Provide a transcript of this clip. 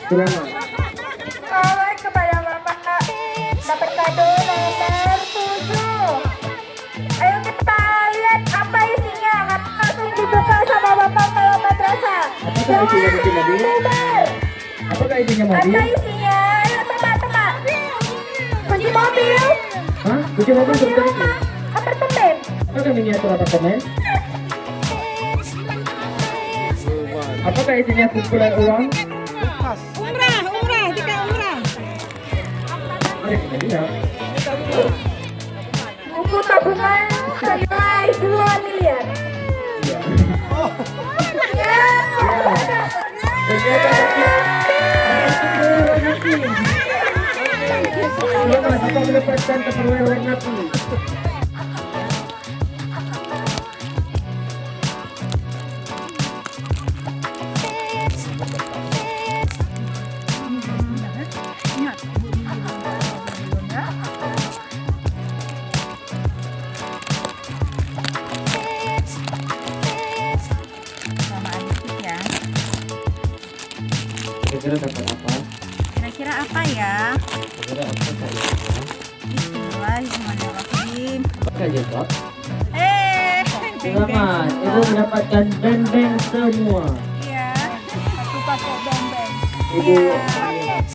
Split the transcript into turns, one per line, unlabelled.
Selamat.
Selamat kepada Bapak dapat kado nomor 7. Ayo kita lihat apa isinya. Langsung dibuka sama Bapak kalau madrasah.
Apakah isinya kunci mobil?
Bubar.
Apakah isinya mobil?
Apa isinya? Ayo tebak-tebak. Kunci mobil.
Hah? Kunci mobil
Kunci
sebentar
rumah. Apartemen.
Apakah miniatur apartemen? Apakah isinya kumpulan uang?
Umrah, jika umrah.
Mari kita lihat.
Buku tabungan senilai 2 miliar. Ya.
Selamat, Bapak mendapatkan Tupperware warna pink.
Sama adik ya.
Kira-kira dapat apa?
Kira-kira apa ya?
Kira-kira apa kali?
Bismillahirrahmanirrahim.
Apakah jawab? Selamat,
Beng-beng
Ibu
semua.
mendapatkan beng-beng semua.
Iya. Aku pakai beng-beng.
Ibu
Iya.